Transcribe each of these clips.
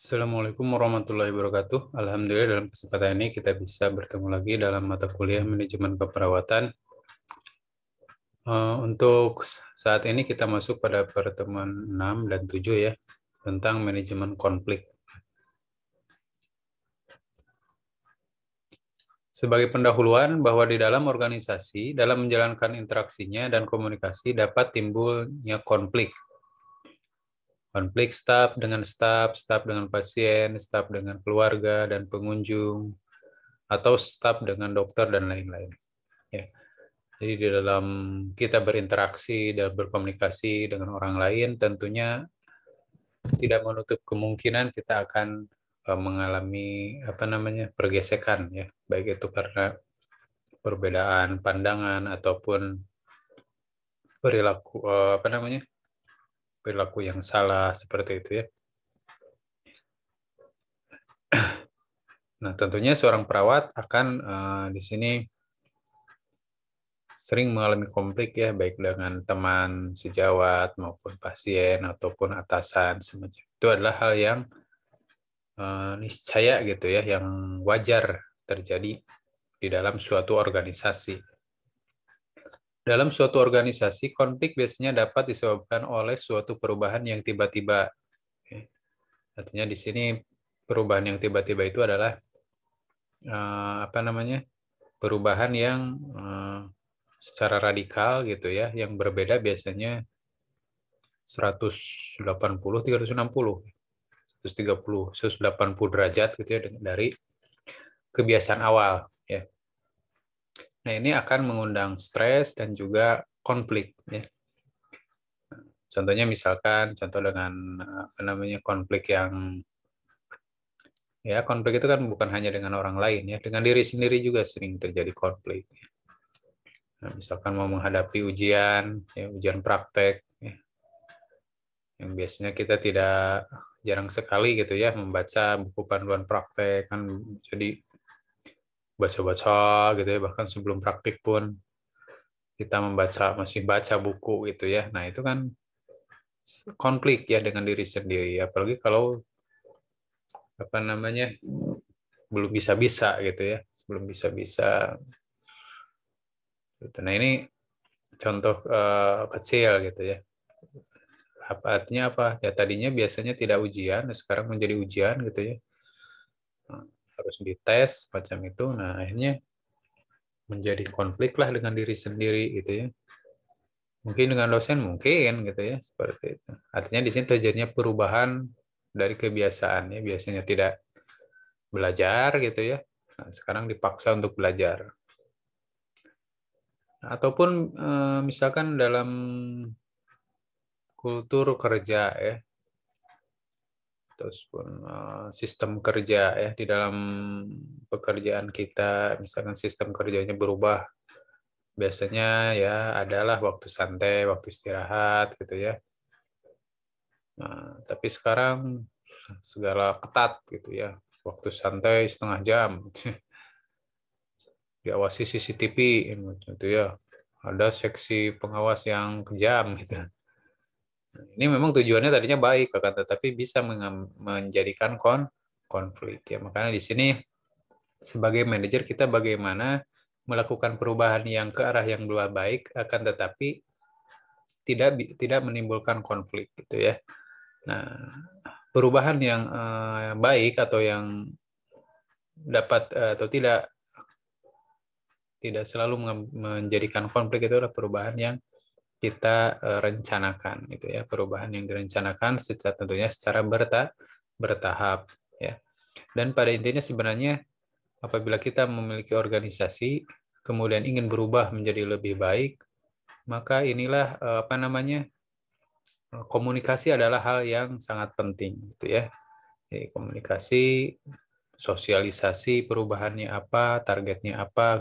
Assalamualaikum warahmatullahi wabarakatuh. Alhamdulillah dalam kesempatan ini kita bisa bertemu lagi dalam mata kuliah manajemen keperawatan. Untuk saat ini kita masuk pada pertemuan 6 dan 7 ya, tentang manajemen konflik. Sebagai pendahuluan bahwa di dalam organisasi, dalam menjalankan interaksinya dan komunikasi dapat timbulnya konflik. Konflik staf dengan staf, staf dengan pasien, staf dengan keluarga dan pengunjung, atau staf dengan dokter dan lain-lain. Ya. Jadi di dalam kita berinteraksi dan berkomunikasi dengan orang lain, tentunya tidak menutup kemungkinan kita akan mengalami pergesekan ya, baik itu karena perbedaan pandangan ataupun perilaku perilaku yang salah seperti itu ya. Nah, tentunya seorang perawat akan di sini sering mengalami konflik ya, baik dengan teman sejawat maupun pasien ataupun atasan semacam itu adalah hal yang niscaya gitu ya, yang wajar terjadi di dalam suatu organisasi. Dalam suatu organisasi, konflik biasanya dapat disebabkan oleh suatu perubahan yang tiba-tiba. Artinya di sini perubahan yang tiba-tiba itu adalah perubahan yang secara radikal gitu ya, yang berbeda biasanya 180, 360, 130, 180 derajat gitu ya dari kebiasaan awal ya. Nah, ini akan mengundang stres dan juga konflik ya. Contohnya misalkan contoh dengan konflik yang konflik itu kan bukan hanya dengan orang lain ya, dengan diri sendiri juga sering terjadi konflik. Nah, misalkan mau menghadapi ujian ya, ujian praktek ya, yang biasanya kita tidak jarang sekali gitu ya membaca buku panduan praktek kan, jadi baca-baca gitu ya, bahkan sebelum praktik pun kita masih baca buku gitu ya. Nah, itu kan konflik ya dengan diri sendiri, apalagi kalau belum bisa-bisa gitu ya, belum bisa-bisa gitu. Nah, ini contoh kecil gitu ya. Artinya apa ya, tadinya biasanya tidak ujian, sekarang menjadi ujian gitu ya. Nah, harus dites macam itu. Nah, akhirnya menjadi konflik lah dengan diri sendiri gitu ya. Mungkin dengan dosen mungkin gitu ya, seperti itu. Artinya di sini terjadinya perubahan dari kebiasaan ya, biasanya tidak belajar gitu ya. Nah, sekarang dipaksa untuk belajar. Ataupun misalkan dalam kultur kerja ya, terus pun sistem kerja ya, di dalam pekerjaan kita, misalkan sistem kerjanya berubah, biasanya ya adalah waktu santai, waktu istirahat gitu ya. Nah, tapi sekarang segala ketat gitu ya, waktu santai setengah jam, diawasi CCTV gitu ya, ada seksi pengawas yang kejam gitu. Ini memang tujuannya tadinya baik, akan tetapi bisa menjadikan konflik ya. Makanya di sini sebagai manajer kita bagaimana melakukan perubahan yang ke arah yang lebih baik, akan tetapi tidak menimbulkan konflik gitu ya. Nah, perubahan yang baik atau yang dapat atau tidak selalu menjadikan konflik, itu adalah perubahan yang kita rencanakan gitu ya, perubahan yang direncanakan secara bertahap ya. Dan pada intinya sebenarnya apabila kita memiliki organisasi kemudian ingin berubah menjadi lebih baik, maka inilah komunikasi adalah hal yang sangat penting gitu ya. Jadi komunikasi, sosialisasi perubahannya apa, targetnya apa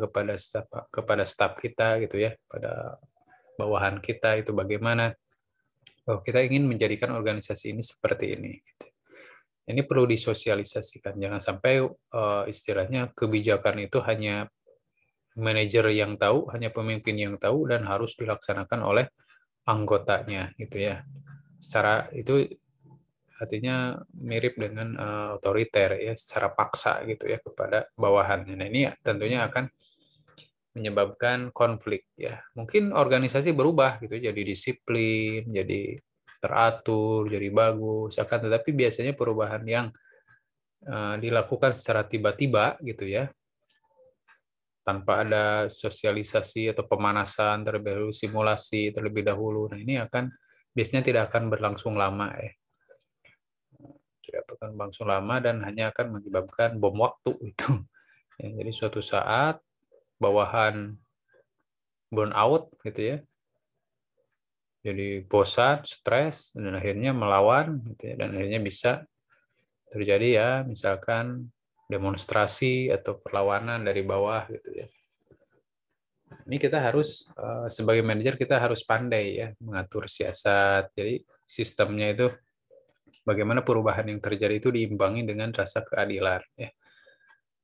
kepada staf kita gitu ya, pada bawahan kita itu bagaimana. Oh, kita ingin menjadikan organisasi ini seperti ini. Gitu. Ini perlu disosialisasikan. Jangan sampai istilahnya kebijakan itu hanya manajer yang tahu, hanya pemimpin yang tahu, dan harus dilaksanakan oleh anggotanya, gitu ya. Secara itu artinya mirip dengan otoriter ya, secara paksa gitu ya kepada bawahannya. Nah, ini tentunya akan menyebabkan konflik ya. Mungkin organisasi berubah gitu, jadi disiplin, jadi teratur, jadi bagus. Akan tetapi biasanya perubahan yang dilakukan secara tiba-tiba gitu ya, tanpa ada sosialisasi atau pemanasan terlebih dahulu, simulasi terlebih dahulu. Nah, ini biasanya tidak akan berlangsung lama ya. Tidak akan berlangsung lama dan hanya akan menyebabkan bom waktu itu. Ya, jadi suatu saat bawahan burn out gitu ya. Jadi bosan, stres, dan akhirnya melawan gitu ya, dan akhirnya bisa terjadi ya misalkan demonstrasi atau perlawanan dari bawah gitu ya. Ini kita harus sebagai manajer kita harus pandai ya mengatur siasat. Jadi sistemnya itu bagaimana perubahan yang terjadi itu diimbangi dengan rasa keadilan ya.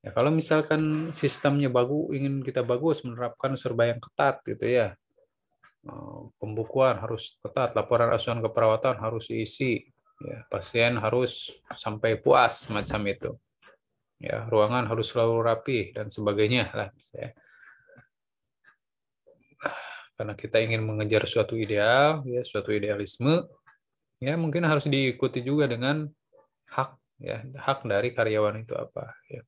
Ya kalau misalkan sistemnya bagus, ingin kita bagus menerapkan serba yang ketat gitu ya. Pembukuan harus ketat, laporan asuhan keperawatan harus diisi, ya, pasien harus sampai puas macam itu. Ya, ruangan harus selalu rapi dan sebagainya lah ya. Karena kita ingin mengejar suatu ideal, ya, suatu idealisme, ya mungkin harus diikuti juga dengan hak, ya, hak dari karyawan itu apa. Ya.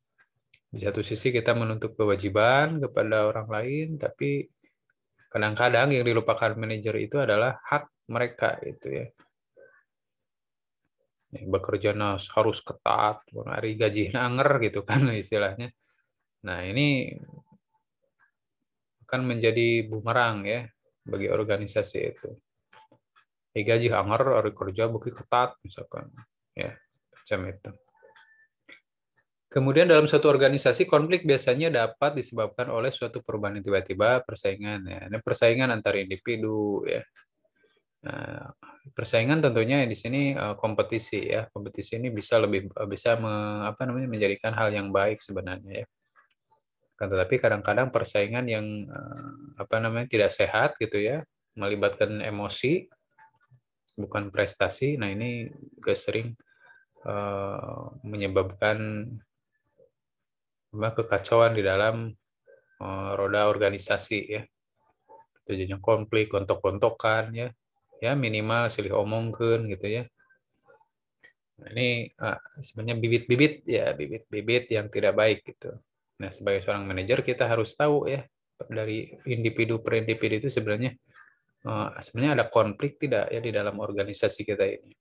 Di satu sisi kita menuntut kewajiban kepada orang lain, tapi kadang-kadang yang dilupakan manajer itu adalah hak mereka itu ya. Bekerja harus ketat, hari gaji anger gitu kan istilahnya. Nah ini akan menjadi bumerang ya bagi organisasi itu. Gaji anger, hari kerja bukti ketat misalkan, ya macam itu. Kemudian dalam suatu organisasi konflik biasanya dapat disebabkan oleh suatu perubahan yang tiba-tiba, persaingan ya. Ini persaingan antar individu ya. Nah, persaingan tentunya di sini kompetisi ya. Kompetisi ini bisa menjadikan hal yang baik sebenarnya ya. Kan tetapi kadang-kadang persaingan yang tidak sehat gitu ya, melibatkan emosi bukan prestasi. Nah, ini juga sering menyebabkan kekacauan di dalam roda organisasi ya. Terjadinya konflik, gontok-gontokan ya. Ya minimal silih omongkeun gitu ya. Nah, ini sebenarnya bibit-bibit yang tidak baik gitu. Nah, sebagai seorang manajer kita harus tahu ya dari individu per individu itu sebenarnya ada konflik tidak ya di dalam organisasi kita ini.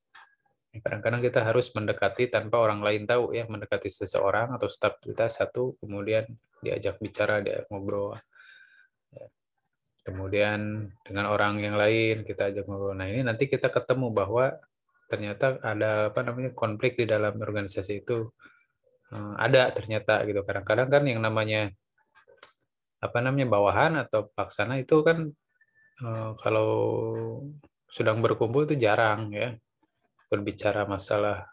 Kadang-kadang kita harus mendekati tanpa orang lain tahu ya, mendekati seseorang atau staf kita satu, kemudian diajak bicara, dia ngobrol. Kemudian dengan orang yang lain kita ajak ngobrol. Nah, ini nanti kita ketemu bahwa ternyata ada konflik di dalam organisasi itu ada ternyata gitu. Kadang-kadang kan yang namanya bawahan atau pelaksana itu kan kalau sedang berkumpul itu jarang ya berbicara masalah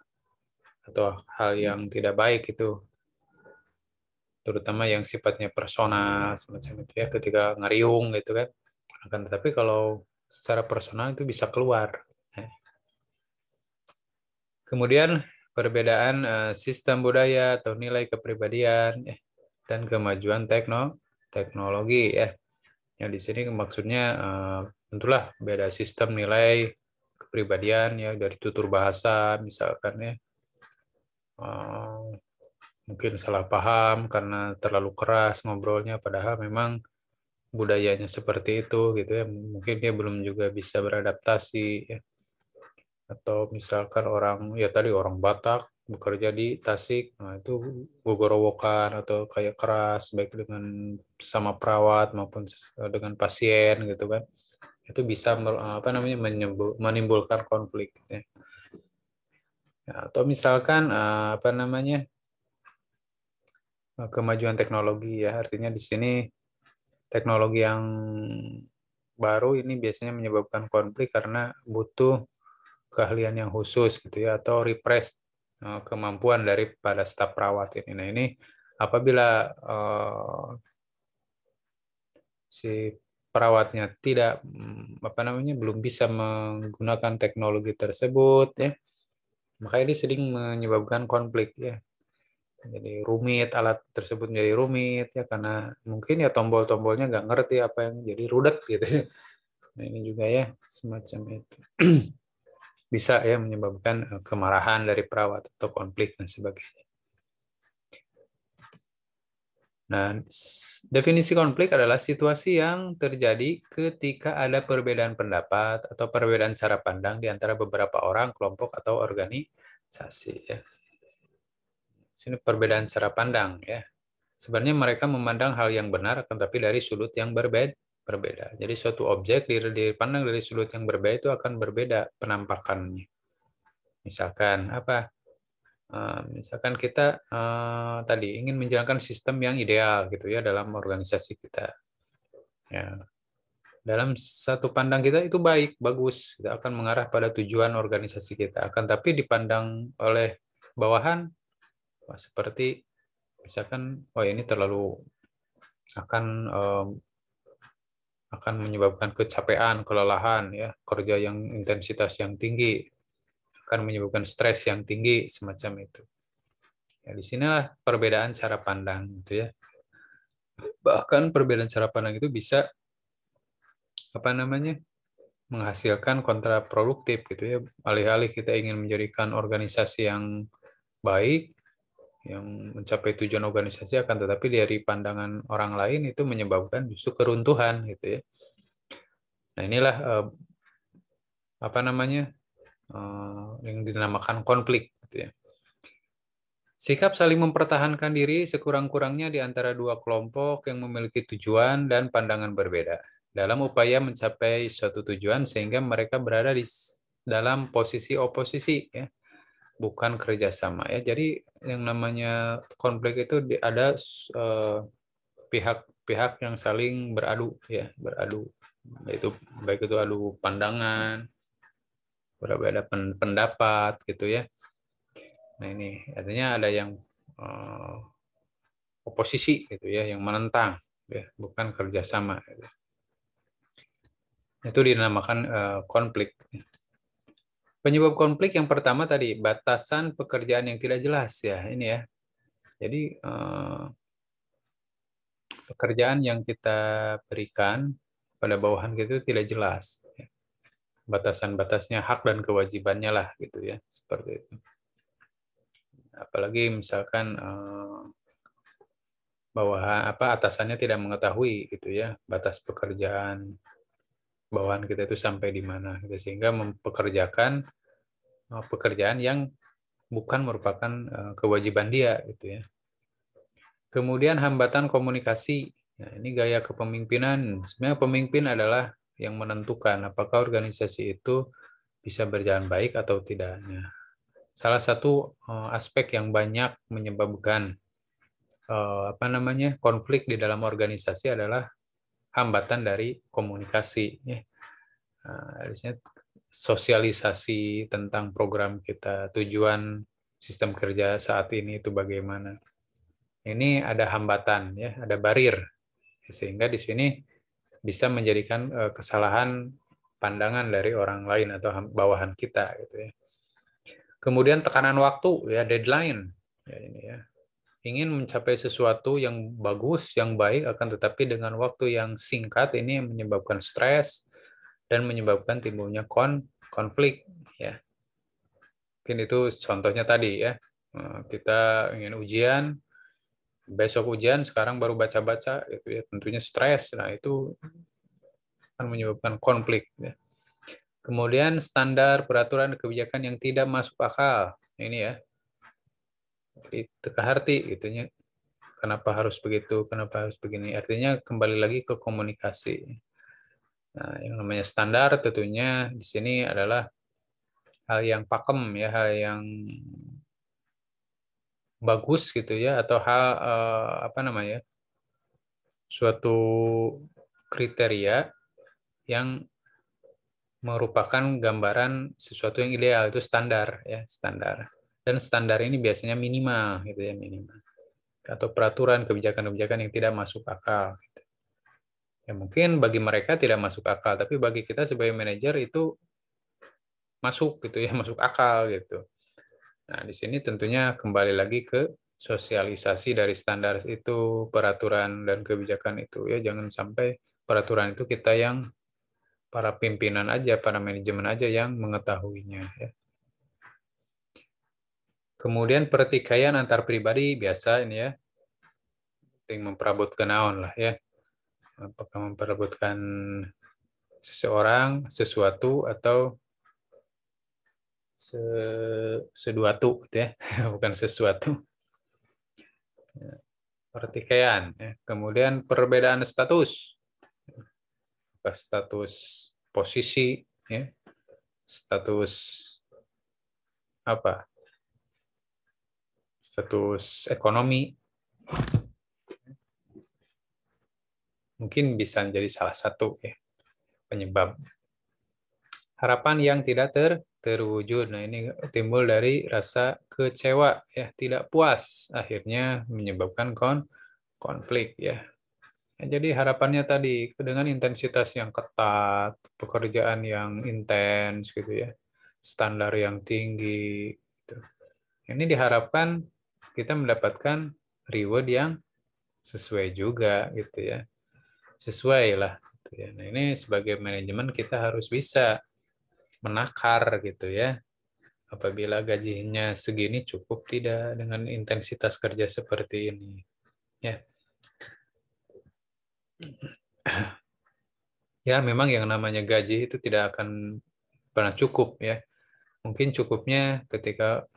atau hal yang tidak baik itu, terutama yang sifatnya personal semacam itu ya, ketika ngariung gitu kan. Akan tetapi kalau secara personal itu bisa keluar. Kemudian perbedaan sistem budaya atau nilai kepribadian dan kemajuan teknologi ya. Yang di sini maksudnya tentulah beda sistem nilai kepribadian ya, dari tutur bahasa misalkan ya. Mungkin salah paham karena terlalu keras ngobrolnya, padahal memang budayanya seperti itu gitu ya. Mungkin dia belum juga bisa beradaptasi ya. Atau misalkan orang Batak bekerja di Tasik, nah itu gogorowokan atau kayak keras baik dengan sama perawat maupun dengan pasien gitu kan. Itu bisa menimbulkan konflik ya. Atau misalkan kemajuan teknologi ya, artinya di sini teknologi yang baru ini biasanya menyebabkan konflik karena butuh keahlian yang khusus gitu ya, atau refresh kemampuan daripada staf perawat ini. Nah, ini apabila si perawatnya belum bisa menggunakan teknologi tersebut ya, Maka ini sering menyebabkan konflik ya. Jadi rumit, alat tersebut menjadi rumit ya karena mungkin ya tombol-tombolnya nggak ngerti apa yang jadi rudet gitu ya. Nah, ini juga ya semacam itu. Bisa ya menyebabkan kemarahan dari perawat atau konflik dan sebagainya. Nah, definisi konflik adalah situasi yang terjadi ketika ada perbedaan pendapat atau perbedaan cara pandang di antara beberapa orang, kelompok, atau organisasi. Ya. Sini perbedaan cara pandang. Ya. Sebenarnya mereka memandang hal yang benar, akan tapi dari sudut yang berbeda. Jadi suatu objek dipandang dari sudut yang berbeda itu akan berbeda penampakannya. Misalkan apa? Misalkan kita tadi ingin menjalankan sistem yang ideal gitu ya dalam organisasi kita. Ya, dalam satu pandang kita itu baik, bagus, kita akan mengarah pada tujuan organisasi kita. Akan tapi dipandang oleh bawahan, seperti misalkan, wah ini terlalu akan akan menyebabkan kecapean, kelelahan, ya kerja yang intensitas yang tinggi, akan menyebabkan stres yang tinggi, semacam itu. Ya, di sinilah perbedaan cara pandang, gitu ya. Bahkan perbedaan cara pandang itu bisa apa namanya menghasilkan kontraproduktif gitu ya. Alih-alih kita ingin menjadikan organisasi yang baik, yang mencapai tujuan organisasi, akan tetapi dari pandangan orang lain itu menyebabkan justru keruntuhan gitu ya. Nah inilah apa namanya yang dinamakan konflik gitu ya. Sikap saling mempertahankan diri sekurang-kurangnya di antara dua kelompok yang memiliki tujuan dan pandangan berbeda dalam upaya mencapai suatu tujuan sehingga mereka berada di dalam posisi oposisi ya, bukan kerjasama ya. Jadi yang namanya konflik itu ada pihak-pihak yang saling beradu ya, beradu itu baik itu adu pandangan, berbeda pendapat gitu ya. Nah ini artinya ada yang oposisi gitu ya, yang menentang, ya, bukan kerjasama. Gitu. Itu dinamakan konflik. Penyebab konflik yang pertama tadi batasan pekerjaan yang tidak jelas ya ini ya. Jadi pekerjaan yang kita berikan pada bawahan gitu tidak jelas. Batasan-batasnya hak dan kewajibannya lah gitu ya seperti itu. Apalagi misalkan bawahan apa atasannya tidak mengetahui gitu ya batas pekerjaan bawahan kita itu sampai di mana gitu, sehingga mempekerjakan pekerjaan yang bukan merupakan kewajiban dia gitu ya. Kemudian hambatan komunikasi. Nah, ini gaya kepemimpinan. Sebenarnya pemimpin adalah yang menentukan apakah organisasi itu bisa berjalan baik atau tidaknya. Salah satu aspek yang banyak menyebabkan apa namanya konflik di dalam organisasi adalah hambatan dari komunikasi. Ya. Nah, sosialisasi tentang program kita, tujuan sistem kerja saat ini itu bagaimana. Ini ada hambatan, ya, ada barir, sehingga di sini bisa menjadikan kesalahan pandangan dari orang lain atau bawahan kita, gitu ya. Kemudian tekanan waktu, ya deadline, ya ini ya. Ingin mencapai sesuatu yang bagus, yang baik, akan tetapi dengan waktu yang singkat ini menyebabkan stres dan menyebabkan timbulnya konflik. Ya, mungkin itu contohnya tadi ya. Kita ingin ujian, besok ujian, sekarang baru baca-baca, itu ya tentunya stres. Nah itu akan menyebabkan konflik. Ya. Kemudian standar peraturan kebijakan yang tidak masuk akal. Ini ya, teka-hati gitunya. Kenapa harus begitu? Kenapa harus begini? Artinya kembali lagi ke komunikasi. Nah, yang namanya standar tentunya di sini adalah hal yang pakem ya, hal yang bagus gitu ya, atau hal apa namanya, suatu kriteria yang merupakan gambaran sesuatu yang ideal, itu standar ya, standar. Dan standar ini biasanya minimal gitu ya, minimal. Atau peraturan kebijakan-kebijakan yang tidak masuk akal. Gitu. Ya mungkin bagi mereka tidak masuk akal, tapi bagi kita sebagai manajer itu masuk gitu ya, masuk akal gitu. Nah, di sini tentunya kembali lagi ke sosialisasi dari standar itu, peraturan dan kebijakan itu ya. Jangan sampai peraturan itu kita yang para pimpinan aja, para manajemen aja yang mengetahuinya ya. Kemudian pertikaian antar pribadi biasa ini ya. Penting memperebutkan naon lah ya. Apakah memperebutkan seseorang, sesuatu, atau seduatu gitu ya. Bukan sesuatu. Pertikaian ya. Kemudian perbedaan status. Status posisi ya. Status apa? Status ekonomi mungkin bisa menjadi salah satu ya penyebab harapan yang tidak terwujud. Nah, ini timbul dari rasa kecewa ya, tidak puas, akhirnya menyebabkan konflik ya. Nah, jadi harapannya tadi dengan intensitas yang ketat, pekerjaan yang intens gitu ya, standar yang tinggi gitu. Ini diharapkan kita mendapatkan reward yang sesuai juga gitu ya. Sesuai lah gitu ya. Nah, ini sebagai manajemen kita harus bisa menakar gitu ya. Apabila gajinya segini cukup tidak dengan intensitas kerja seperti ini. Ya. Ya, memang yang namanya gaji itu tidak akan pernah cukup ya. Mungkin cukupnya ketika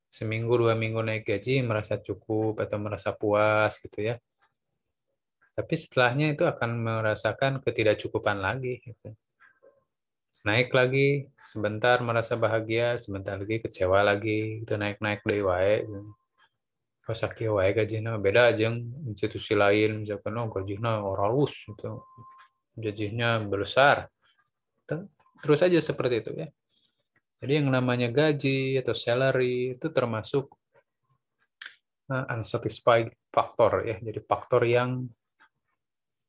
seminggu 2 minggu naik gaji merasa cukup atau merasa puas gitu ya. Tapi setelahnya itu akan merasakan ketidakcukupan lagi gitu. Naik lagi, sebentar merasa bahagia, sebentar lagi kecewa lagi, itu naik-naik deui wae. Kau sakieu wae gajina beda jeung institusi lain, misalkan oh gajina oralus gitu. Gajinya besar. Terus aja seperti itu ya. Jadi yang namanya gaji atau salary itu termasuk unsatisfied factor ya. Jadi faktor yang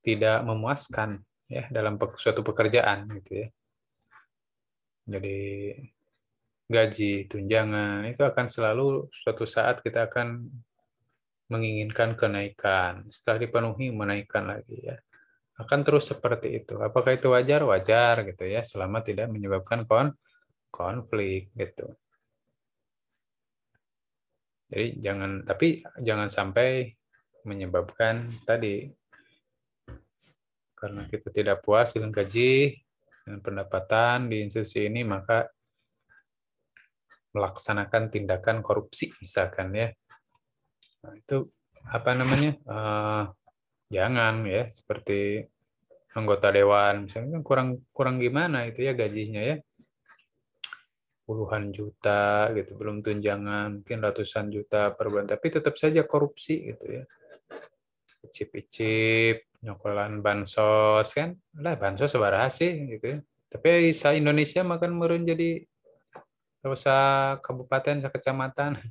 tidak memuaskan ya dalam suatu pekerjaan gitu ya. Jadi gaji, tunjangan itu akan selalu suatu saat kita akan menginginkan kenaikan. Setelah dipenuhi menaikkan lagi ya. Akan terus seperti itu. Apakah itu wajar? Wajar gitu ya, selama tidak menyebabkan konflik gitu. Jadi jangan sampai menyebabkan tadi karena kita tidak puas dengan gaji dan pendapatan di institusi ini maka melaksanakan tindakan korupsi misalkan ya. Nah, itu apa namanya? Jangan ya seperti anggota dewan misalnya kurang kurang gimana itu ya gajinya ya. Puluhan juta gitu, belum tunjangan, mungkin ratusan juta per bulan, tapi tetap saja korupsi gitu ya. Icip-icip, nyokolan bansos kan, lah bansos sabaraha sih gitu ya. Tapi sa Indonesia makan meureun jadi sa kabupaten, sa kecamatan,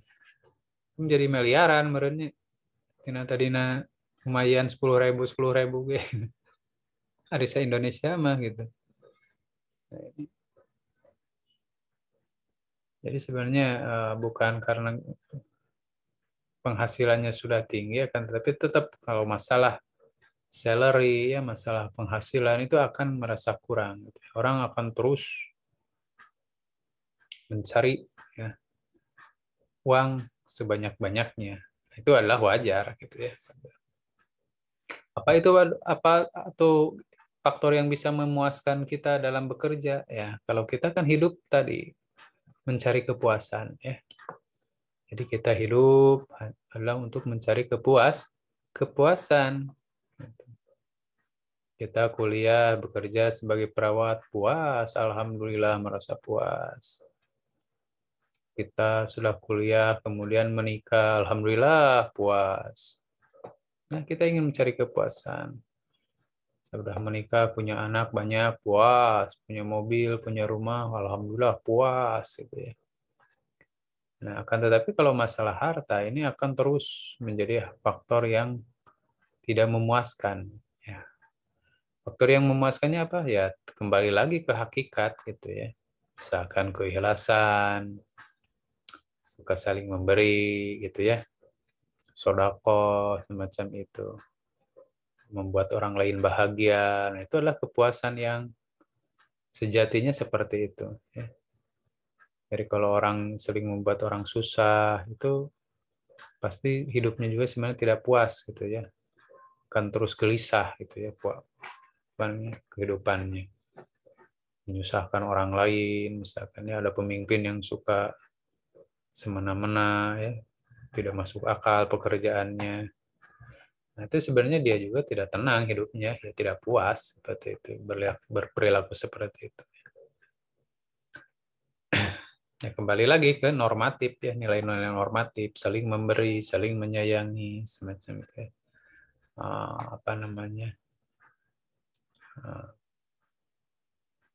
menjadi miliaran meureunnya. Tina tadina lumayan 10.000 ge. Ari sa Indonesia mah gitu. Jadi sebenarnya bukan karena penghasilannya sudah tinggi akan tetapi tetap kalau masalah salary ya masalah penghasilan itu akan merasa kurang gitu. Orang akan terus mencari ya, uang sebanyak-banyaknya. Itu adalah wajar gitu ya. Apa itu apa atau faktor yang bisa memuaskan kita dalam bekerja ya. Kalau kita kan hidup tadi mencari kepuasan ya. Jadi kita hidup adalah untuk mencari kepuasan. Kita kuliah, bekerja sebagai perawat, puas, alhamdulillah merasa puas. Kita sudah kuliah, kemudian menikah, alhamdulillah puas. Nah, kita ingin mencari kepuasan. Sudah menikah, punya anak banyak, puas. Punya mobil, punya rumah, alhamdulillah puas. Gitu ya. Nah, akan tetapi kalau masalah harta ini akan terus menjadi faktor yang tidak memuaskan. Ya. Faktor yang memuaskannya apa? Ya kembali lagi ke hakikat gitu ya. Misalkan keikhlasan, suka saling memberi gitu ya, sodako semacam itu, membuat orang lain bahagia. Nah, itu adalah kepuasan yang sejatinya seperti itu ya. Jadi kalau orang sering membuat orang susah, itu pasti hidupnya juga sebenarnya tidak puas gitu ya, akan terus gelisah gitu ya kehidupannya, menyusahkan orang lain. Misalkan ya ada pemimpin yang suka semena-mena ya, tidak masuk akal pekerjaannya. Nah, itu sebenarnya dia juga tidak tenang hidupnya, ya tidak puas seperti itu, berperilaku seperti itu. Ya, kembali lagi ke normatif ya, nilai-nilai normatif, saling memberi, saling menyayangi, semacam itu ya. Apa namanya,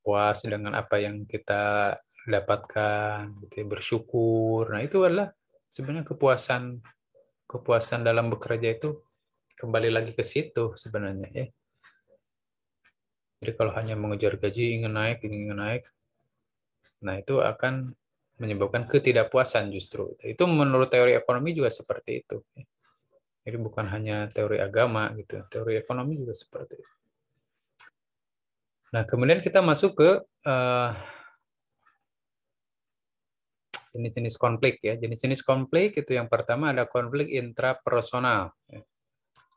puas dengan apa yang kita dapatkan, gitu ya, bersyukur. Nah, itu adalah sebenarnya kepuasan dalam bekerja itu kembali lagi ke situ sebenarnya ya. Jadi kalau hanya mengejar gaji, ingin naik, nah itu akan menyebabkan ketidakpuasan justru. Itu menurut teori ekonomi juga seperti itu. Jadi bukan hanya teori agama gitu, teori ekonomi juga seperti itu. Nah, kemudian kita masuk ke jenis-jenis konflik ya. Jenis-jenis konflik itu yang pertama ada konflik intrapersonal.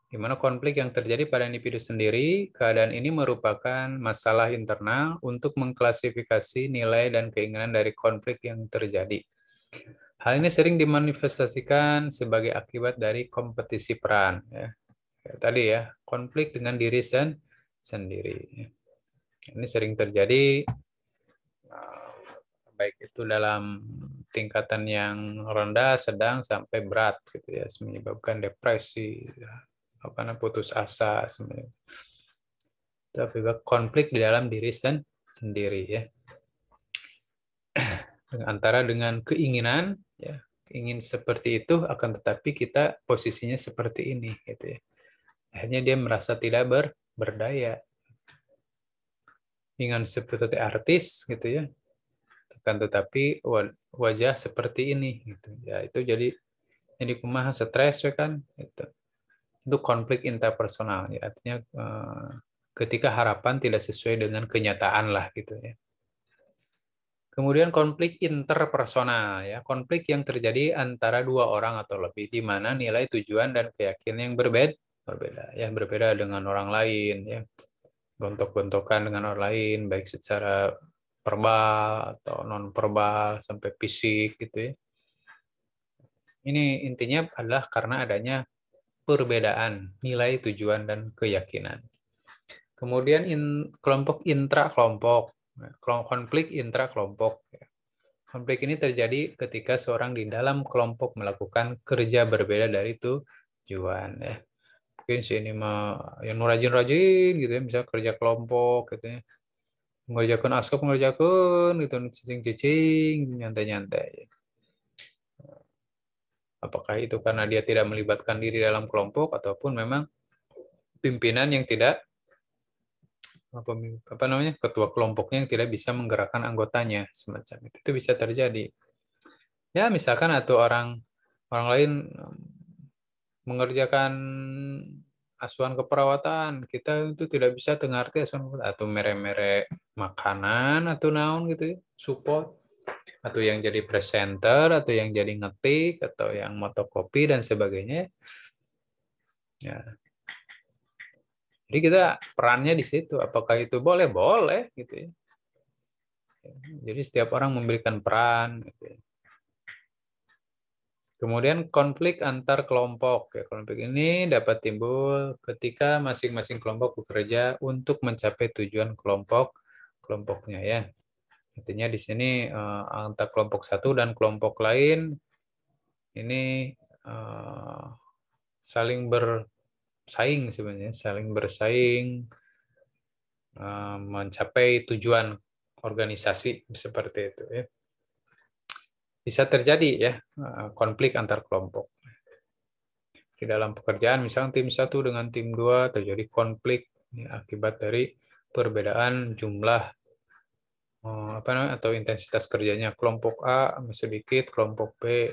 Di mana konflik yang terjadi pada individu sendiri, keadaan ini merupakan masalah internal untuk mengklasifikasi nilai dan keinginan dari konflik yang terjadi. Hal ini sering dimanifestasikan sebagai akibat dari kompetisi peran. Ya. Tadi ya, konflik dengan diri sendiri. Ini sering terjadi baik itu dalam tingkatan yang rendah, sedang, sampai berat, gitu ya, menyebabkan depresi, putus asa, sebenarnya. Tapi konflik di dalam diri sendiri ya, antara dengan keinginan, ya, ingin seperti itu, akan tetapi kita posisinya seperti ini, gitu ya. Akhirnya dia merasa tidak berdaya, ingin seperti artis, gitu ya, akan tetapi wajah seperti ini gitu ya, itu jadi kumaha stres ya kan, itu konflik interpersonal ya, artinya ketika harapan tidak sesuai dengan kenyataan lah gitu ya. Kemudian konflik interpersonal ya, konflik yang terjadi antara dua orang atau lebih di mana nilai tujuan dan keyakinan yang berbeda ya, berbeda dengan orang lain ya, gontok-gontokan dengan orang lain baik secara verbal atau non verbal sampai fisik gitu ya. Ini intinya adalah karena adanya perbedaan nilai, tujuan, dan keyakinan. Kemudian kelompok intra-kelompok, konflik intra-kelompok. Konflik ini terjadi ketika seorang di dalam kelompok melakukan kerja berbeda dari tujuan. Ya. Mungkin si ini yang rajin-rajin gitu ya, misalnya kerja kelompok gitu ya. Mengerjakan askop, mengerjakan gitu, cicing-cicing, nyantai-nyantai. Apakah itu karena dia tidak melibatkan diri dalam kelompok ataupun memang pimpinan yang tidak ketua kelompoknya yang tidak bisa menggerakkan anggotanya semacam itu bisa terjadi. Ya misalkan atau orang lain mengerjakan asuhan keperawatan, kita itu tidak bisa tengarti asuhan atau mere-mere makanan atau naon gitu ya, support atau yang jadi presenter atau yang jadi ngetik atau yang motokopi dan sebagainya. Ya. Jadi kita perannya di situ. Apakah itu boleh? Boleh gitu ya. Jadi setiap orang memberikan peran gitu ya. Kemudian konflik antar kelompok. Ya, konflik ini dapat timbul ketika masing-masing kelompok bekerja untuk mencapai tujuan kelompoknya ya. Artinya di sini antar kelompok satu dan kelompok lain ini saling bersaing sebenarnya, saling bersaing mencapai tujuan organisasi seperti itu ya. Bisa terjadi ya konflik antar kelompok. Di dalam pekerjaan misalnya tim satu dengan tim dua terjadi konflik ya, akibat dari perbedaan jumlah apa namanya, atau intensitas kerjanya kelompok A sedikit, kelompok B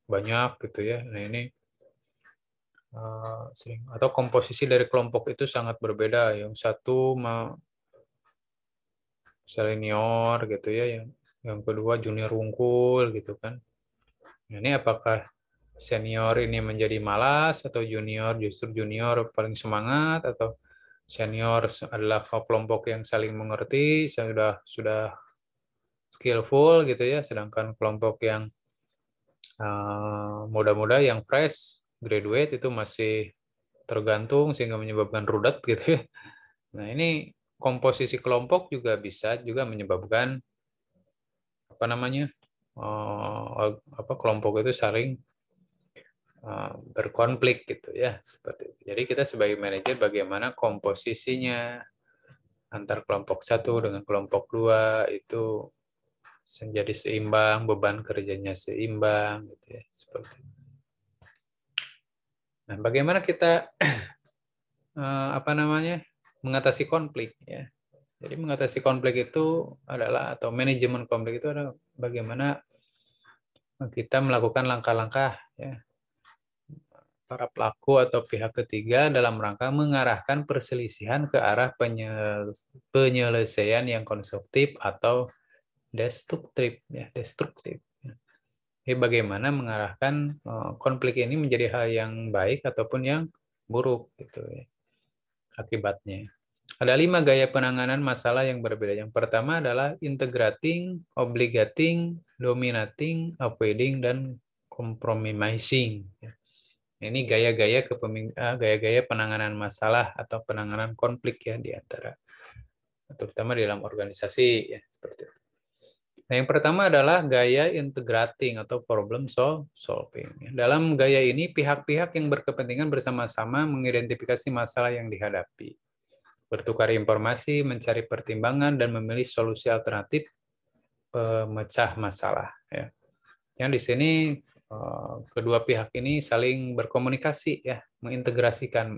banyak gitu ya. Nah ini sering, atau komposisi dari kelompok itu sangat berbeda. Yang satu senior gitu ya, yang kedua junior unggul gitu kan. Nah, ini apakah senior ini menjadi malas atau junior justru junior paling semangat, atau senior adalah kelompok yang saling mengerti, sudah skillful gitu ya, sedangkan kelompok yang muda-muda yang fresh graduate itu masih tergantung sehingga menyebabkan rudet gitu ya. Nah, ini komposisi kelompok juga bisa juga menyebabkan apa namanya? Kelompok itu saling berkonflik gitu ya, seperti itu. Jadi kita sebagai manajer bagaimana komposisinya antar kelompok satu dengan kelompok dua itu menjadi seimbang, beban kerjanya seimbang gitu ya, seperti itu. Nah, bagaimana kita apa namanya? Mengatasi konflik ya. Jadi mengatasi konflik itu adalah, atau manajemen konflik itu adalah bagaimana kita melakukan langkah-langkah ya, para pelaku atau pihak ketiga dalam rangka mengarahkan perselisihan ke arah penyelesaian yang konstruktif atau destruktif ya, destruktif. Jadi bagaimana mengarahkan konflik ini menjadi hal yang baik ataupun yang buruk gitu ya, akibatnya. Ada 5 gaya penanganan masalah yang berbeda. Yang pertama adalah integrating, obligating, dominating, avoiding, dan compromising. Ini gaya-gaya penanganan masalah atau penanganan konflik ya di antara, terutama di dalam organisasi ya, seperti itu. Nah, yang pertama adalah gaya integrating atau problem solving. Dalam gaya ini, pihak-pihak yang berkepentingan bersama-sama mengidentifikasi masalah yang dihadapi, bertukar informasi, mencari pertimbangan, dan memilih solusi alternatif pemecah masalah. Ya. Yang di sini kedua pihak ini saling berkomunikasi ya, mengintegrasikan.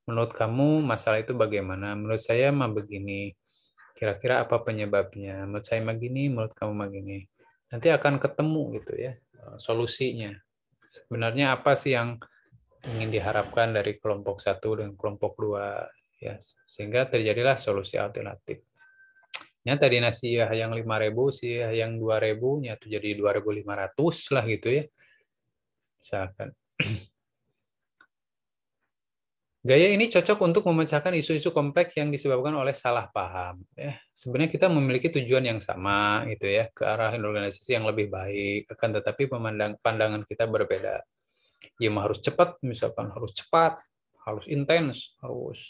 Menurut kamu masalah itu bagaimana? Menurut saya mah begini. Kira-kira apa penyebabnya? Menurut saya mah gini, menurut kamu mah gini. Nanti akan ketemu gitu ya solusinya. Sebenarnya apa sih yang ingin diharapkan dari kelompok satu dan kelompok dua ya, sehingga terjadilah solusi alternatif. Ya tadi nasi ya yang 5.000 sih ya yang 2.000 nya tuh jadi 2.500 lah gitu ya. Misalkan. Gaya ini cocok untuk memecahkan isu-isu kompleks yang disebabkan oleh salah paham. Ya, sebenarnya kita memiliki tujuan yang sama, gitu ya, ke arah organisasi yang lebih baik. Akan tetapi pandangan kita berbeda. Ya, harus cepat, misalkan harus cepat, harus intens, harus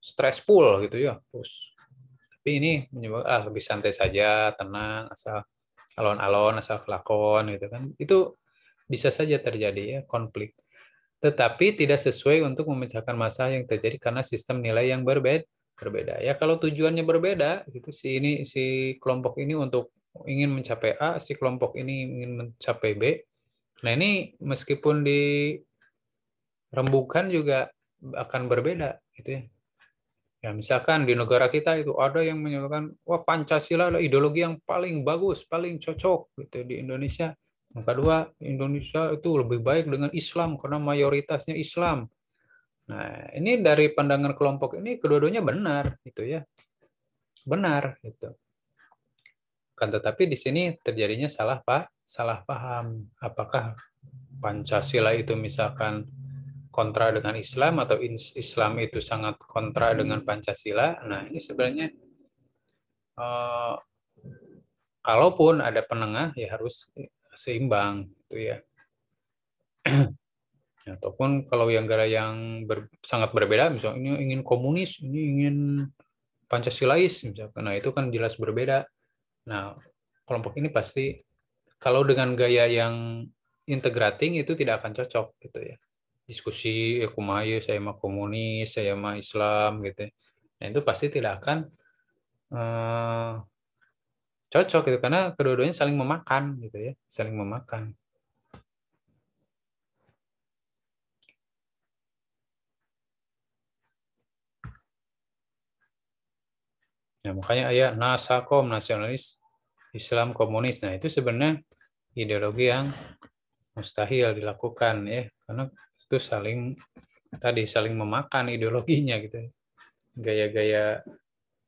stressful, gitu ya. Terus, tapi ini menyebabkan lebih santai saja, tenang, asal alon-alon, asal kelakon, gitu kan. Itu bisa saja terjadi ya konflik. Tetapi tidak sesuai untuk memecahkan masalah yang terjadi karena sistem nilai yang berbeda. Ya kalau tujuannya berbeda, gitu si kelompok ini untuk ingin mencapai A, si kelompok ini ingin mencapai B. Nah ini meskipun dirembukan juga akan berbeda, gitu ya. Ya misalkan di negara kita itu ada yang menyatakan wah Pancasila adalah ideologi yang paling bagus, paling cocok gitu di Indonesia. Yang kedua, Indonesia itu lebih baik dengan Islam karena mayoritasnya Islam. Nah, ini dari pandangan kelompok ini kedua-duanya benar gitu ya. Benar gitu. Kan tetapi di sini terjadinya salah paham. Apakah Pancasila itu misalkan kontra dengan Islam atau Islam itu sangat kontra dengan Pancasila? Nah, ini sebenarnya eh, kalaupun ada penengah ya harus seimbang gitu ya. Ataupun kalau yang negara yang sangat berbeda, misalnya ini ingin komunis, ini ingin Pancasilais, misalkan, nah itu kan jelas berbeda. Nah, kelompok ini pasti kalau dengan gaya yang integrating itu tidak akan cocok gitu ya. Diskusi, kumaha saya mah komunis, saya mah Islam gitu. Nah, itu pasti tidak akan eh, cocok gitu karena kedua-duanya saling memakan gitu ya, saling memakan. Nah, makanya ayat Nasakom, nasionalis Islam komunis. Nah, itu sebenarnya ideologi yang mustahil dilakukan ya, karena itu saling memakan ideologinya gitu. Gaya-gaya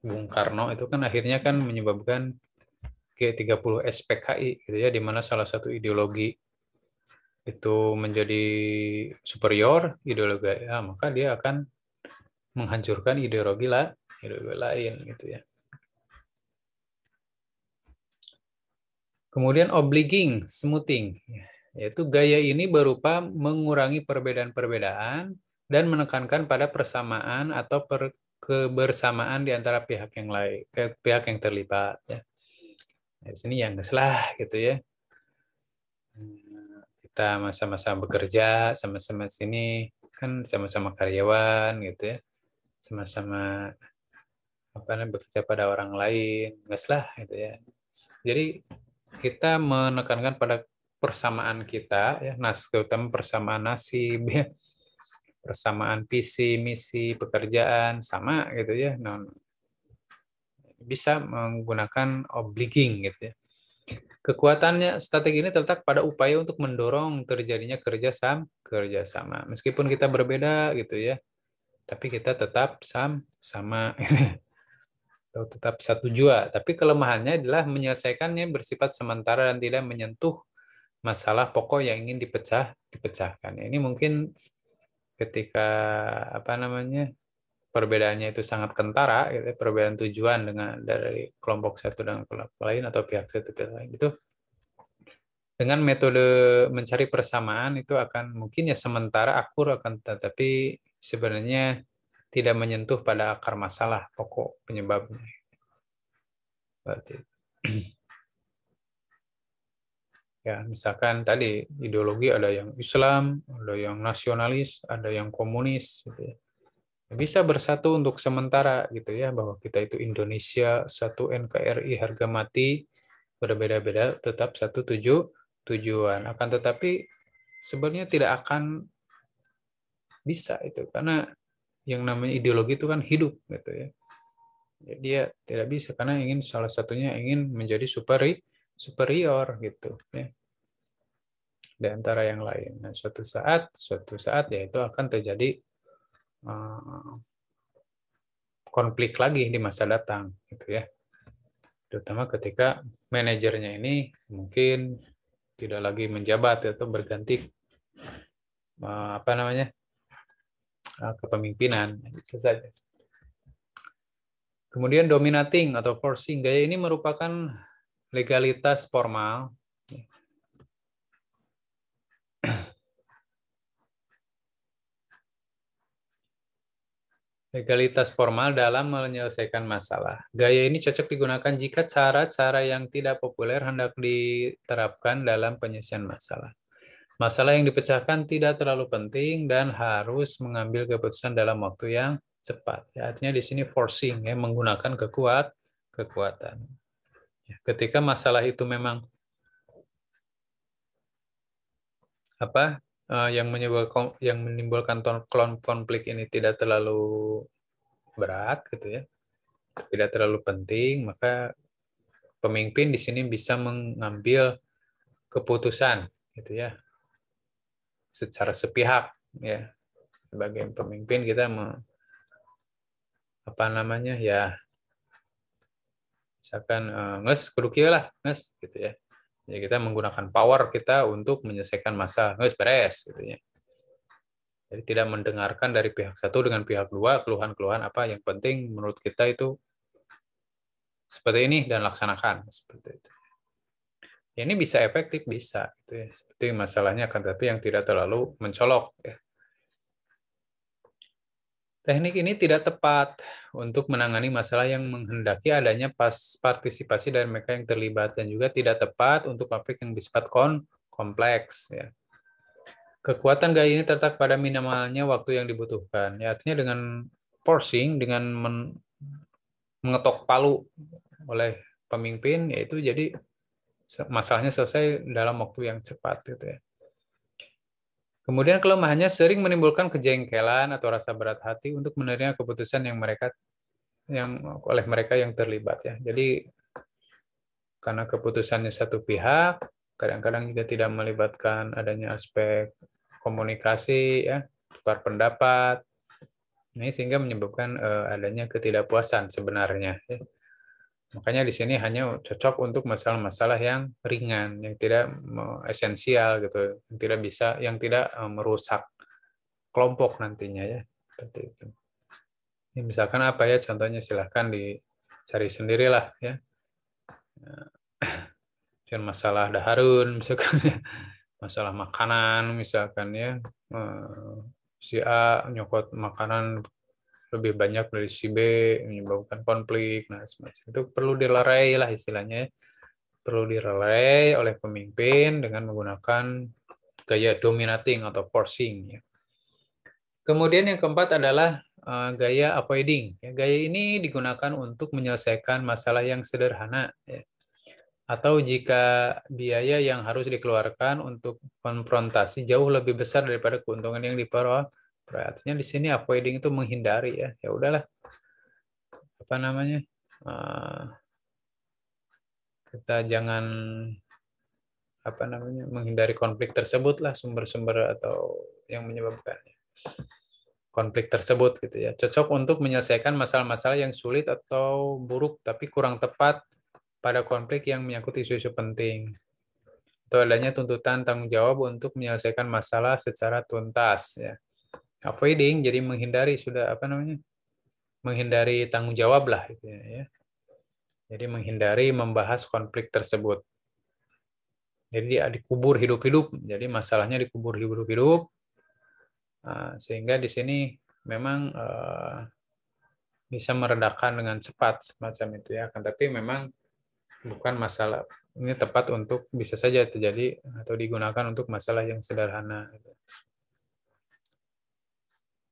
Bung Karno itu kan akhirnya kan menyebabkan G30 SPKI gitu ya, di mana salah satu ideologi itu menjadi superior ideologi ya, maka dia akan menghancurkan ideologi lain gitu ya. Kemudian obliging, smoothing, yaitu gaya ini berupa mengurangi perbedaan-perbedaan dan menekankan pada persamaan atau kebersamaan di antara pihak yang lain, pihak yang terlibat. Ya. Di sini yang lah gitu ya. Kita sama-sama bekerja, sama-sama sini kan sama-sama karyawan gitu ya, sama-sama bekerja pada orang lain, lah gitu ya. Jadi kita menekankan pada persamaan kita ya, terutama persamaan nasib ya, persamaan visi misi pekerjaan sama gitu ya. Nah, bisa menggunakan obliging gitu ya. Kekuatannya strategi ini terletak pada upaya untuk mendorong terjadinya kerjasama. Meskipun kita berbeda gitu ya, tapi kita tetap sama atau tetap satu jua. Tapi kelemahannya adalah menyelesaikannya bersifat sementara dan tidak menyentuh masalah pokok yang ingin dipecahkan. Ini mungkin ketika perbedaannya itu sangat kentara, gitu, perbedaan tujuan dari kelompok satu dengan kelompok lain atau pihak satu pihak lain itu, dengan metode mencari persamaan itu akan mungkin ya sementara akur, akan tetapi sebenarnya tidak menyentuh pada akar masalah pokok penyebabnya. Berarti ya, misalkan tadi ideologi ada yang Islam, ada yang nasionalis, ada yang komunis gitu ya. Bisa bersatu untuk sementara gitu ya, bahwa kita itu Indonesia, satu NKRI harga mati, berbeda-beda tetap satu tujuan. Akan tetapi sebenarnya tidak akan bisa itu, karena yang namanya ideologi itu kan hidup gitu ya. Jadi dia tidak bisa karena salah satunya ingin menjadi superior gitu ya, di antara yang lain. Nah, suatu saat ya itu akan terjadi konflik lagi di masa datang gitu ya. Terutama ketika manajernya ini mungkin tidak lagi menjabat atau berganti kepemimpinan, bisa saja. Kemudian dominating atau forcing, gaya ini merupakan legalitas formal dalam menyelesaikan masalah. Gaya ini cocok digunakan jika cara-cara yang tidak populer hendak diterapkan dalam penyelesaian masalah. Masalah yang dipecahkan tidak terlalu penting dan harus mengambil keputusan dalam waktu yang cepat. Ya, artinya di sini forcing ya, menggunakan kekuatan. Ya, ketika masalah itu memang yang menimbulkan konflik ini tidak terlalu berat gitu ya, tidak terlalu penting, maka pemimpin di sini bisa mengambil keputusan gitu ya, secara sepihak ya. Sebagai pemimpin kita ya, misalkan nges kudu kieu lah, nges gitu ya. Jadi kita menggunakan power kita untuk menyelesaikan masalah, nges beres gitu ya. Jadi tidak mendengarkan dari pihak satu dengan pihak dua keluhan-keluhan apa, yang penting menurut kita itu seperti ini dan laksanakan seperti itu. Ya, ini bisa efektif, bisa gitu ya. Seperti masalahnya, akan tetapi yang tidak terlalu mencolok ya. Teknik ini tidak tepat untuk menangani masalah yang menghendaki adanya partisipasi dari mereka yang terlibat, dan juga tidak tepat untuk konflik yang bersifat kompleks. Ya. Kekuatan gaya ini terletak pada minimalnya waktu yang dibutuhkan. Ya, artinya dengan forcing, dengan mengetok palu oleh pemimpin, yaitu jadi masalahnya selesai dalam waktu yang cepat. Gitu ya. Kemudian kelemahannya sering menimbulkan kejengkelan atau rasa berat hati untuk menerima keputusan yang mereka oleh mereka yang terlibat ya. Jadi karena keputusannya satu pihak, kadang-kadang juga tidak melibatkan adanya aspek komunikasi ya, tukar pendapat. Ini sehingga menyebabkan adanya ketidakpuasan sebenarnya ya. Makanya di sini hanya cocok untuk masalah-masalah yang ringan, yang tidak esensial gitu, yang tidak merusak kelompok nantinya ya. Seperti itu. Ini misalkan apa ya contohnya, silahkan dicari sendirilah ya. Dan masalah daharun misalkan ya. Masalah makanan misalkan ya. Si A nyokot makanan lebih banyak dari si B, menyebabkan konflik. Nah, semacam itu perlu dilerai lah istilahnya ya. Perlu direlay oleh pemimpin dengan menggunakan gaya dominating atau forcing. Ya. Kemudian yang keempat adalah gaya avoiding. Ya, gaya ini digunakan untuk menyelesaikan masalah yang sederhana. Ya. Atau jika biaya yang harus dikeluarkan untuk konfrontasi jauh lebih besar daripada keuntungan yang diperoleh. Artinya di sini avoiding itu menghindari ya. Ya udahlah. Apa namanya? Kita jangan menghindari konflik tersebut lah, sumber-sumber atau yang menyebabkan konflik tersebut gitu ya. Cocok untuk menyelesaikan masalah-masalah yang sulit atau buruk tapi kurang tepat pada konflik yang menyangkut isu-isu penting. Atau adanya tuntutan tanggung jawab untuk menyelesaikan masalah secara tuntas ya. Avoiding jadi menghindari menghindari tanggung jawab lah gitu ya. Jadi menghindari membahas konflik tersebut. Jadi dia dikubur hidup-hidup. Jadi masalahnya dikubur hidup-hidup. Sehingga di sini memang bisa meredakan dengan cepat semacam itu ya. Tapi memang bukan masalah. Ini tepat untuk bisa saja terjadi atau digunakan untuk masalah yang sederhana.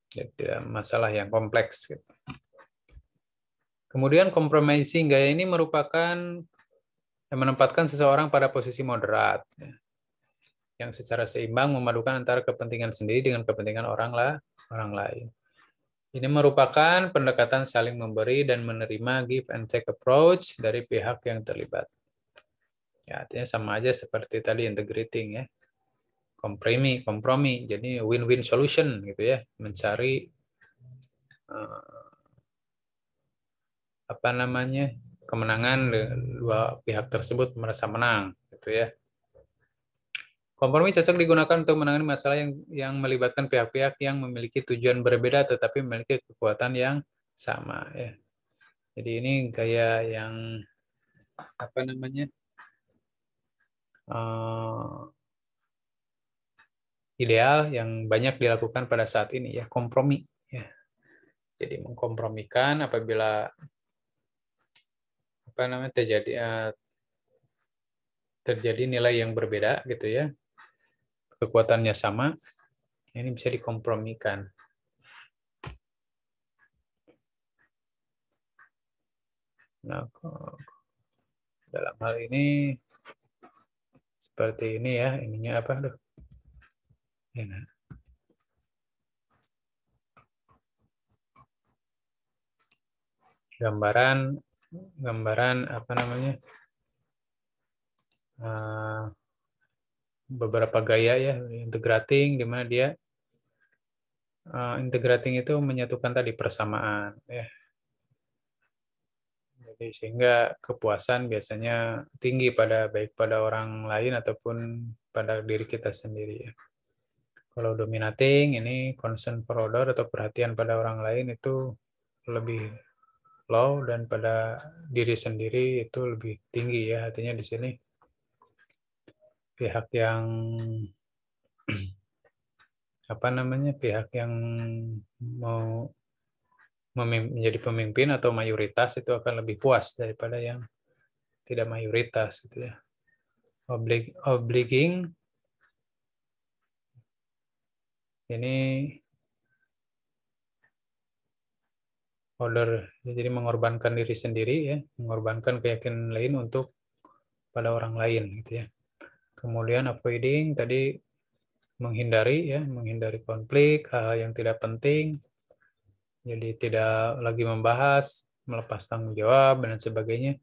Jadi tidak masalah yang kompleks. Gitu. Kemudian compromising gaya ini merupakan yang menempatkan seseorang pada posisi moderat. Ya. Yang secara seimbang memadukan antara kepentingan sendiri dengan kepentingan orang lain. Ini merupakan pendekatan saling memberi dan menerima give and take approach dari pihak yang terlibat. Ya, artinya sama aja seperti tadi integrating ya. Kompromi. Jadi win-win solution gitu ya, mencari kemenangan, dua pihak tersebut merasa menang gitu ya. Kompromi cocok digunakan untuk menangani masalah yang melibatkan pihak-pihak yang memiliki tujuan berbeda tetapi memiliki kekuatan yang sama ya. Jadi ini gaya yang ideal yang banyak dilakukan pada saat ini ya, kompromi ya. Jadi mengkompromikan apabila terjadi nilai yang berbeda gitu ya. Kekuatannya sama, ini bisa dikompromikan. Nah, dalam hal ini seperti ini ya, ininya apa tuh? Ini. Gambaran beberapa gaya ya, integrating, di mana dia integrating itu menyatukan tadi persamaan ya. Jadi sehingga kepuasan biasanya tinggi baik pada orang lain ataupun pada diri kita sendiri ya. Kalau dominating ini concern for other atau perhatian pada orang lain itu lebih low, dan pada diri sendiri itu lebih tinggi ya. Artinya di sini pihak yang pihak yang mau menjadi pemimpin atau mayoritas itu akan lebih puas daripada yang tidak mayoritas gitu ya. Obliging ini order, jadi mengorbankan diri sendiri ya, mengorbankan keyakinan lain untuk pada orang lain gitu ya. Kemudian avoiding tadi menghindari konflik, hal-hal yang tidak penting. Jadi tidak lagi membahas melepas tanggung jawab dan sebagainya.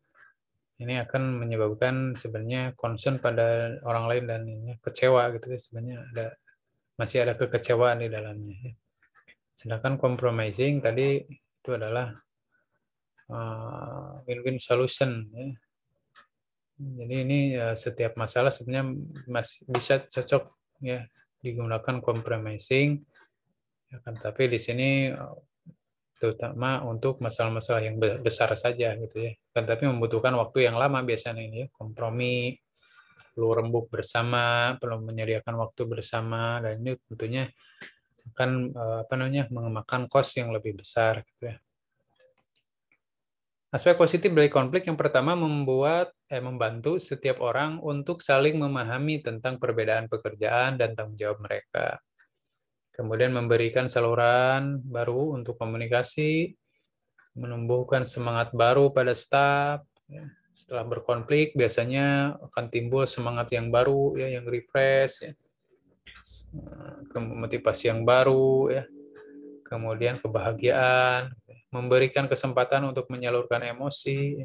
Ini akan menyebabkan sebenarnya concern pada orang lain dan ini kecewa gitu ya, sebenarnya masih ada kekecewaan di dalamnya ya. Sedangkan compromising tadi itu adalah win-win solution ya. Jadi ini setiap masalah sebenarnya masih bisa cocok ya digunakan compromising. Ya kan, tapi di sini terutama untuk masalah-masalah yang besar saja gitu ya. Kan tapi membutuhkan waktu yang lama biasanya ini ya, kompromi, perlu rembuk bersama, perlu menyediakan waktu bersama, dan ini tentunya akan memakan cost yang lebih besar gitu ya. Aspek positif dari konflik yang pertama membantu setiap orang untuk saling memahami tentang perbedaan pekerjaan dan tanggung jawab mereka. Kemudian memberikan saluran baru untuk komunikasi, menumbuhkan semangat baru pada staf. Setelah berkonflik biasanya akan timbul semangat yang baru ya, yang refresh ya. Motivasi yang baru ya. Kemudian kebahagiaan, memberikan kesempatan untuk menyalurkan emosi.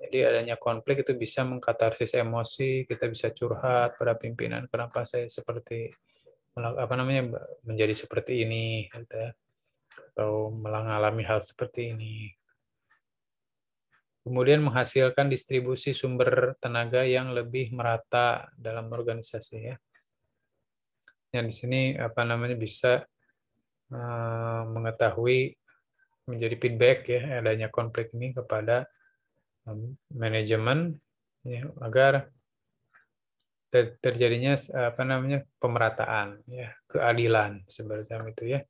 Jadi adanya konflik itu bisa mengkatarsis emosi, kita bisa curhat pada pimpinan, kenapa saya menjadi seperti ini, gitu ya, atau mengalami hal seperti ini. Kemudian menghasilkan distribusi sumber tenaga yang lebih merata dalam organisasi ya. Yang di sini bisa mengetahui menjadi feedback ya adanya konflik ini kepada manajemen ya, agar terjadinya pemerataan ya, keadilan seperti itu ya.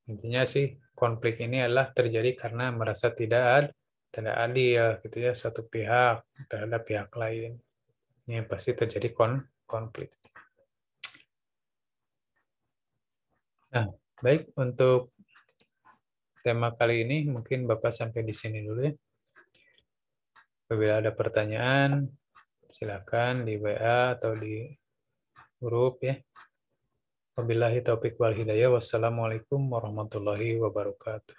Intinya sih konflik ini adalah terjadi karena merasa tidak adil gitu ya, satu pihak terhadap pihak lain. Ini pasti terjadi konflik. Nah, baik untuk tema kali ini mungkin Bapak sampai di sini dulu ya. Apabila ada pertanyaan, silakan di WA atau di grup ya. Wabillahi taufiq wal hidayah. Wassalamualaikum warahmatullahi wabarakatuh.